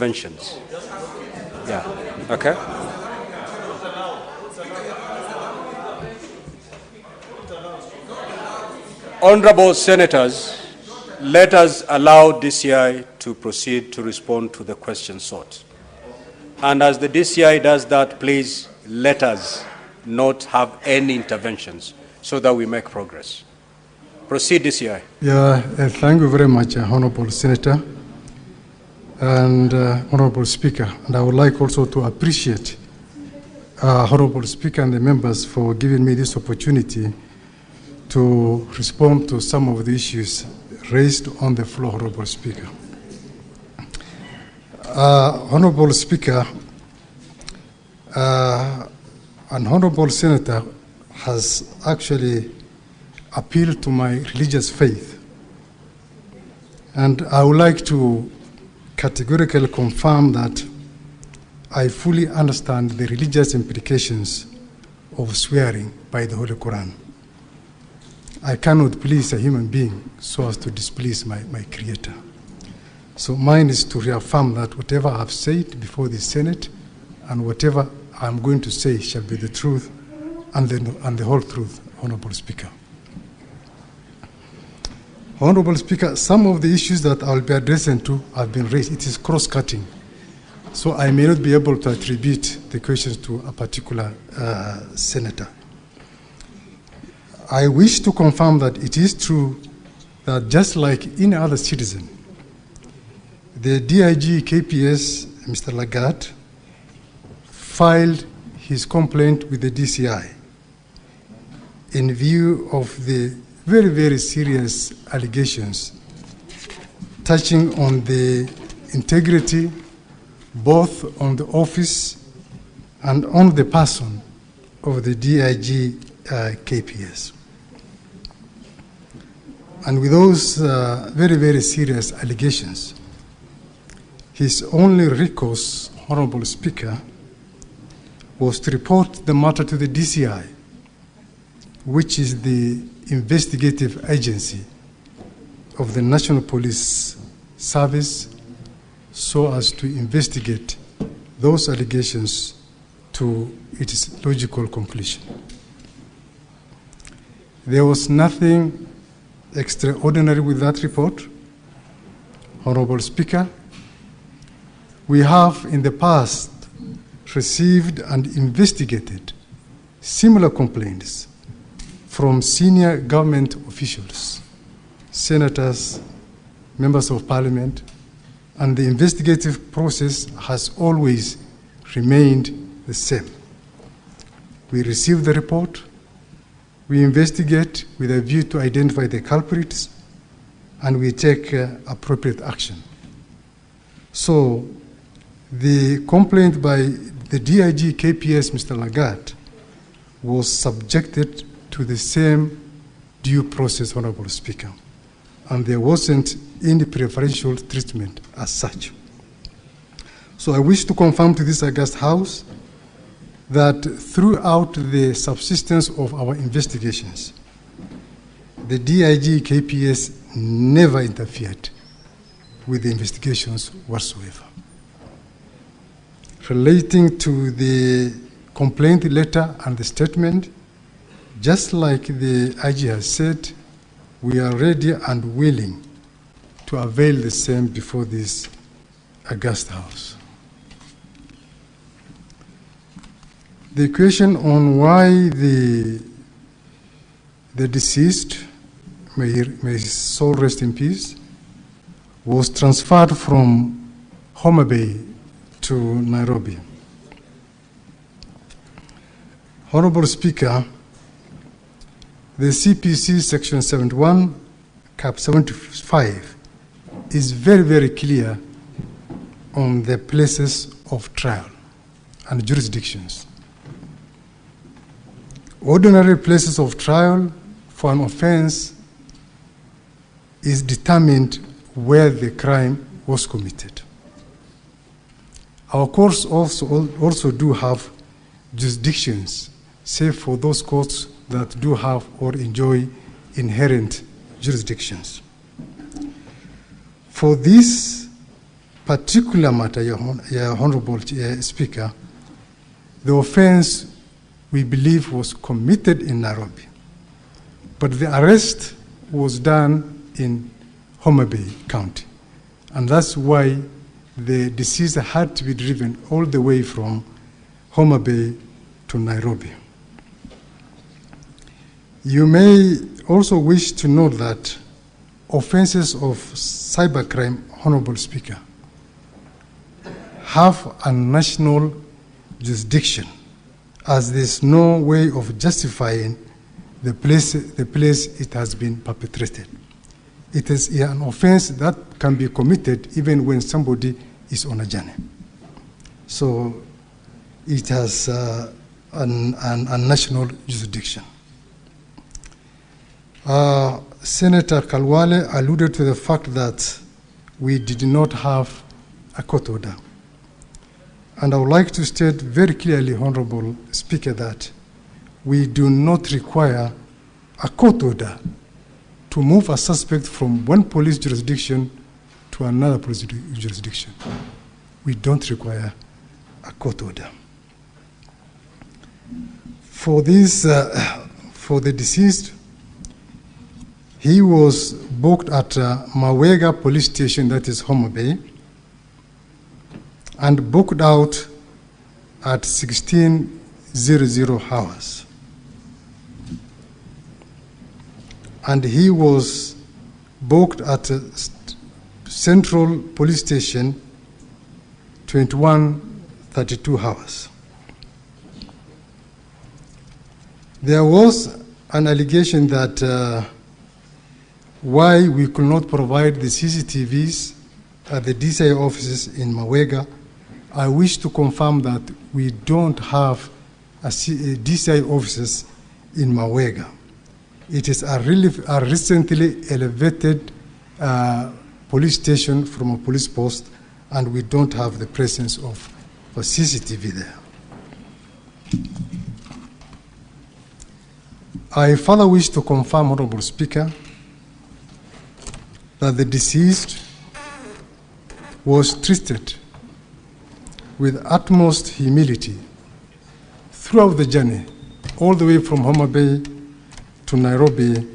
interventions. Yeah, okay. Honorable Senators, let us allow DCI to proceed to respond to the question sought. And as the DCI does that, please let us not have any interventions so that we make progress. Proceed, DCI. Yeah, thank you very much, Honorable Senator and Honorable Speaker. And I would like also to appreciate Honorable Speaker and the members for giving me this opportunity to respond to some of the issues raised on the floor, Honorable Speaker. Honorable Speaker, an Honorable Senator has actually appealed to my religious faith. And I would like to categorically confirm that I fully understand the religious implications of swearing by the Holy Quran. I cannot please a human being so as to displease my Creator. So mine is to reaffirm that whatever I have said before the Senate and whatever I'm going to say shall be the truth and the whole truth, Honorable Speaker. Honorable Speaker, some of the issues that I'll be addressing to have been raised. It is cross-cutting. So I may not be able to attribute the questions to a particular senator. I wish to confirm that it is true that just like any other citizen, the DIG KPS, Mr. Lagat, filed his complaint with the DCI in view of the very, very serious allegations touching on the integrity, both on the office and on the person of the DIG KPS. And with those very, very serious allegations, his only recourse, Honorable Speaker, was to report the matter to the DCI, which is the investigative agency of the National Police Service, so as to investigate those allegations to its logical conclusion. There was nothing extraordinary with that report. Honorable Speaker, we have in the past received and investigated similar complaints from senior government officials, senators, members of parliament, and the investigative process has always remained the same. We receive the report, we investigate with a view to identify the culprits, and we take appropriate action. So the complaint by the DIG KPS, Mr. Lagat, was subjected to the same due process, Honorable Speaker, and there wasn't any preferential treatment as such. So I wish to confirm to this august House that throughout the subsistence of our investigations, the DIG KPS never interfered with the investigations whatsoever. Relating to the complaint letter and the statement, just like the IG has said, we are ready and willing to avail the same before this august House. The question on why the deceased, may his soul rest in peace, was transferred from Mutembei to Nairobi. Honorable Speaker, the CPC Section 71, Cap 75, is very, very clear on the places of trial and jurisdictions. Ordinary places of trial for an offense is determined where the crime was committed. Our courts also do have jurisdictions, save for those courts that do have or enjoy inherent jurisdictions. For this particular matter, Your Honorable Speaker, the offense we believe was committed in Nairobi, but the arrest was done in Mutembei County, and that's why the deceased had to be driven all the way from Mutembei to Nairobi. You may also wish to note that offenses of cybercrime, Honorable Speaker, have a national jurisdiction, as there's no way of justifying the place it has been perpetrated. It is an offense that can be committed even when somebody is on a journey. So it has a national jurisdiction. Senator Kalwale alluded to the fact that we did not have a court order. And I would like to state very clearly, Honorable Speaker, that we do not require a court order to move a suspect from one police jurisdiction to another police jurisdiction. We don't require a court order. For this, for the deceased, he was booked at Mawega police station, that is Mutembei, and booked out at 16:00 hours. And he was booked at Central Police Station 21:32 hours. There was an allegation that why we could not provide the CCTVs at the DCI offices in Mawega. I wish to confirm that we don't have a DCI offices in Mawega. It is a recently elevated police station from a police post, and we don't have the presence of a CCTV there. I further wish to confirm, Honorable Speaker, that the deceased was treated with utmost humility throughout the journey, all the way from Mutembei to Nairobi,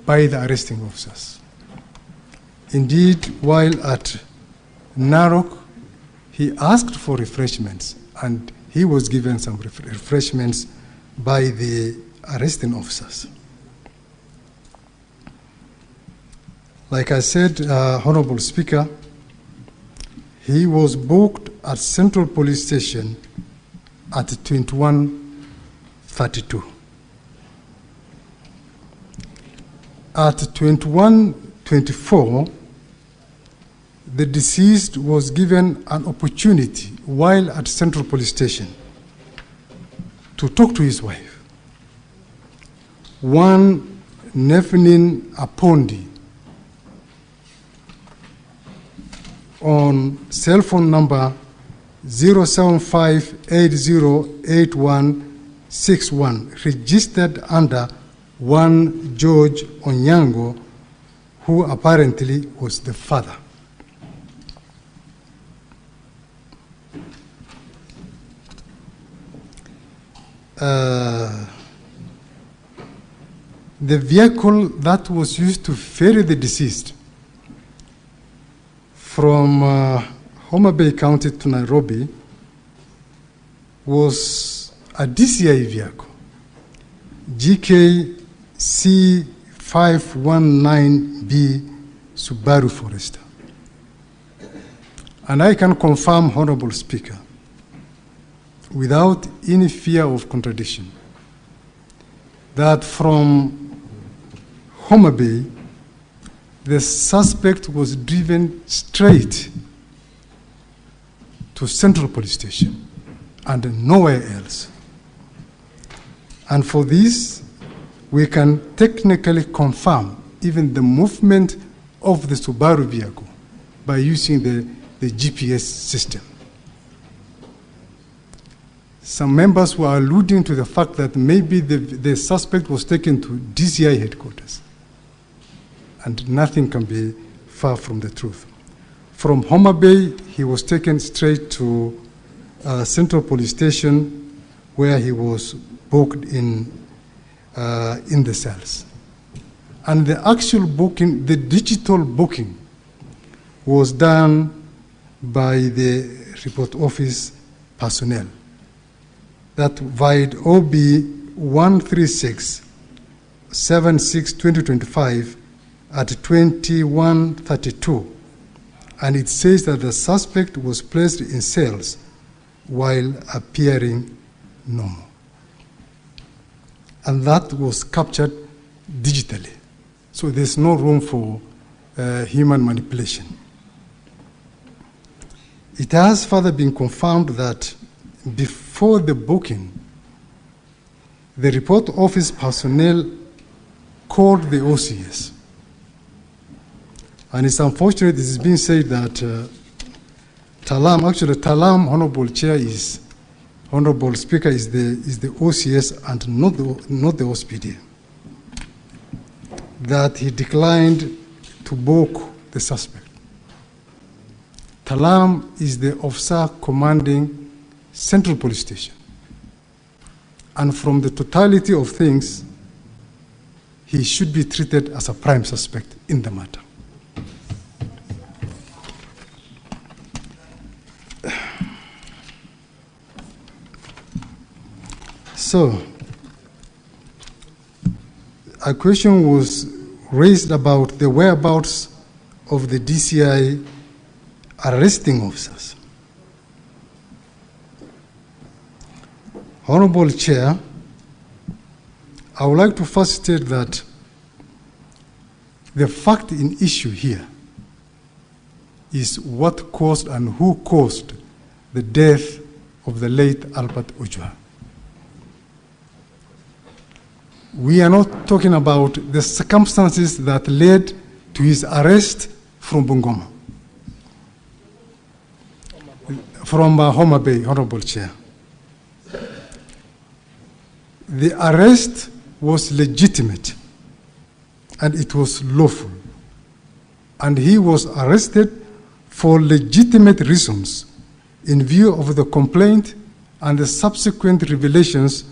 by the arresting officers. Indeed, while at Narok, he asked for refreshments, and he was given some refreshments by the arresting officers. Like I said, Honorable Speaker, he was booked at Central Police Station at 21:32. At 21:24, the deceased was given an opportunity while at Central Police Station to talk to his wife. One Nefnin Apondi, on cell phone number 075808161, registered under one George Onyango, who apparently was the father. The vehicle that was used to ferry the deceased from Mutembei County to Nairobi was a DCI vehicle, GKC 519B Subaru Forester. And I can confirm, Honorable Speaker, without any fear of contradiction, that from Mutembei, the suspect was driven straight to Central Police Station and nowhere else. And for this, we can technically confirm even the movement of the Subaru vehicle by using the GPS system. Some members were alluding to the fact that maybe the suspect was taken to DCI headquarters, and nothing can be far from the truth. From Homa Bay, he was taken straight to Central Police Station, where he was booked in the cells. And the actual booking, the digital booking, was done by the report office personnel. That vied OB 136-76-2025 at 21:32. And it says that the suspect was placed in cells while appearing normal. And that was captured digitally. So there's no room for human manipulation. It has further been confirmed that before the booking, the report office personnel called the OCS. And it's unfortunate it is being said that Taalam, Honorable Chair, Honorable Speaker, is the OCS and not the OSPD. That he declined to book the suspect. Taalam is the officer commanding Central Police Station. And from the totality of things, he should be treated as a prime suspect in the matter. So, a question was raised about the whereabouts of the DCI arresting officers. Honorable Chair, I would like to first state that the fact in issue here is what caused and who caused the death of the late Albert Ojwang. We are not talking about the circumstances that led to his arrest from Bungoma, from Homa Bay, Honorable Chair. The arrest was legitimate and it was lawful. And he was arrested for legitimate reasons in view of the complaint and the subsequent revelations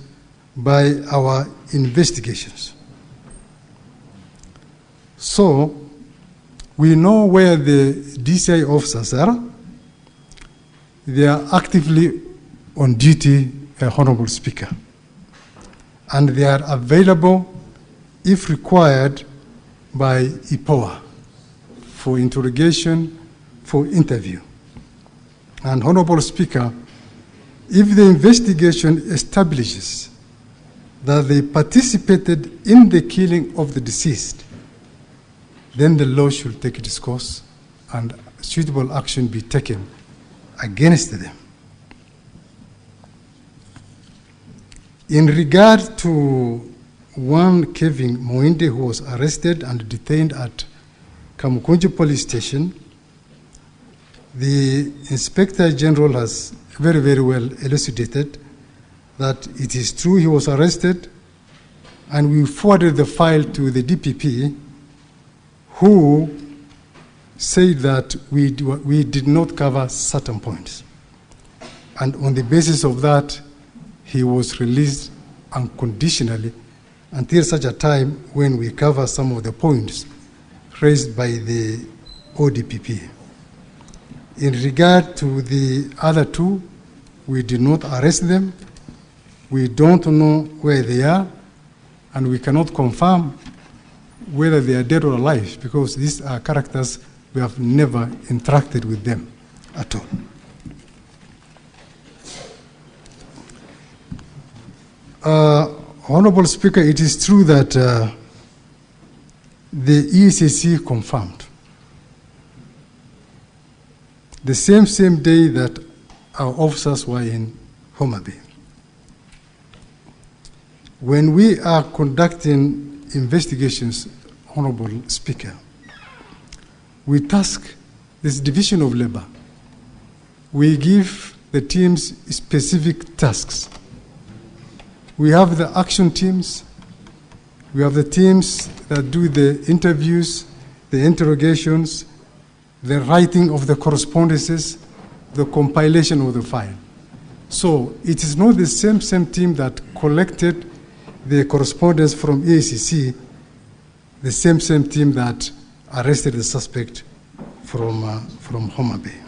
by our investigations. So, we know where the DCI officers are. They are actively on duty, Honorable Speaker. And they are available, if required, by IPOA for interrogation, for interview. And Honorable Speaker, if the investigation establishes that they participated in the killing of the deceased, then the law should take its course and suitable action be taken against them. In regard to one Kevin Moinde who was arrested and detained at Kumekucha police station, the Inspector General has very, very well elucidated that it is true he was arrested, and we forwarded the file to the DPP, who said that we did not cover certain points. And on the basis of that, he was released unconditionally until such a time when we cover some of the points raised by the ODPP. In regard to the other two, we did not arrest them. We don't know where they are, and we cannot confirm whether they are dead or alive, because these are characters we have never interacted with them at all. Honorable Speaker, it is true that the ESAC confirmed the same day that our officers were in Homa Bay. When we are conducting investigations, Honorable Speaker, we task this division of labor. We give the teams specific tasks. We have the action teams. We have the teams that do the interviews, the interrogations, the writing of the correspondences, the compilation of the file. So it is not the same team that collected the correspondence from ACC, the same team that arrested the suspect from Homa Bay.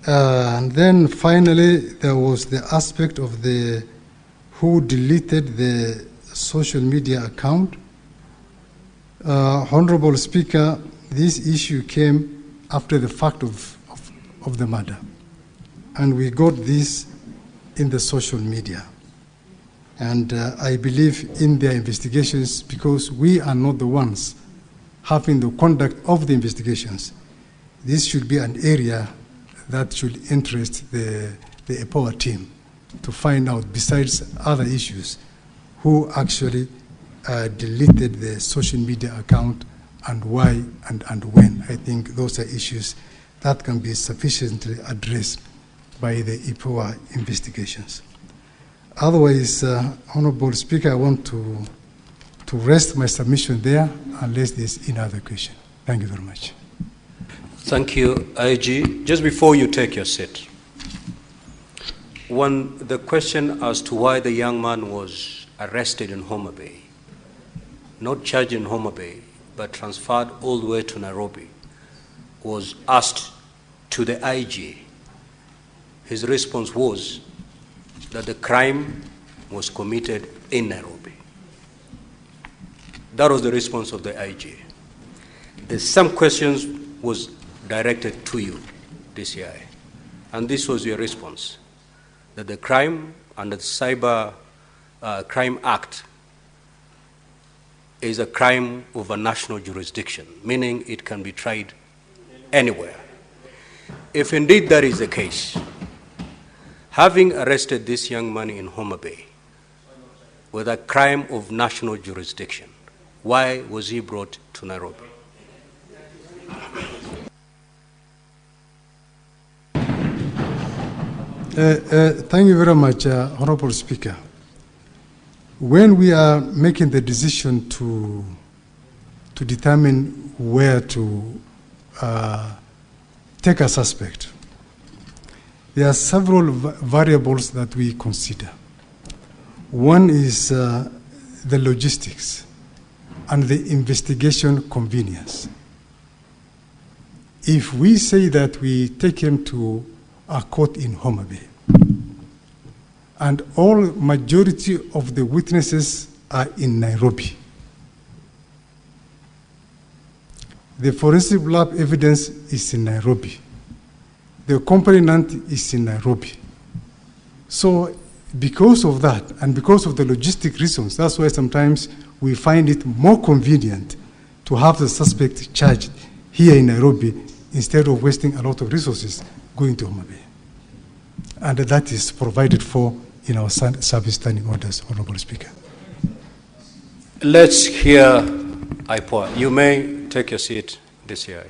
And then finally, there was the aspect of who deleted the social media account. Honorable Speaker, this issue came after the fact of the murder. And we got this in the social media. And I believe in their investigations, because we are not the ones having the conduct of the investigations. This should be an area that should interest the EPOA team to find out, besides other issues, who actually deleted the social media account and why and when. I think those are issues that can be sufficiently addressed by the EPOA investigations. Otherwise, Honorable Speaker, I want to rest my submission there unless there's any other question. Thank you very much. Thank you, IG. Just before you take your seat, the question as to why the young man was arrested in Homa Bay, not charged in Homa Bay, but transferred all the way to Nairobi, was asked to the IG. His response was that the crime was committed in Nairobi. That was the response of the IG. The same questions was directed to you, DCI, and this was your response, that the crime under the Cyber Crime Act is a crime of a national jurisdiction, meaning it can be tried anywhere. If indeed that is the case, having arrested this young man in Homa Bay with a crime of national jurisdiction, why was he brought to Nairobi? Thank you very much, Honorable Speaker. When we are making the decision to determine where to take a suspect, there are several variables that we consider. One is the logistics and the investigation convenience. If we say that we take him to a court in Homa Bay, and majority of the witnesses are in Nairobi, the forensic lab evidence is in Nairobi, the complainant is in Nairobi. So because of that, and because of the logistic reasons, that's why sometimes we find it more convenient to have the suspect charged here in Nairobi instead of wasting a lot of resources going to Homa Bay. And that is provided for in our service standing orders, Honorable Speaker. Let's hear IPOA. You may take your seat, DCI.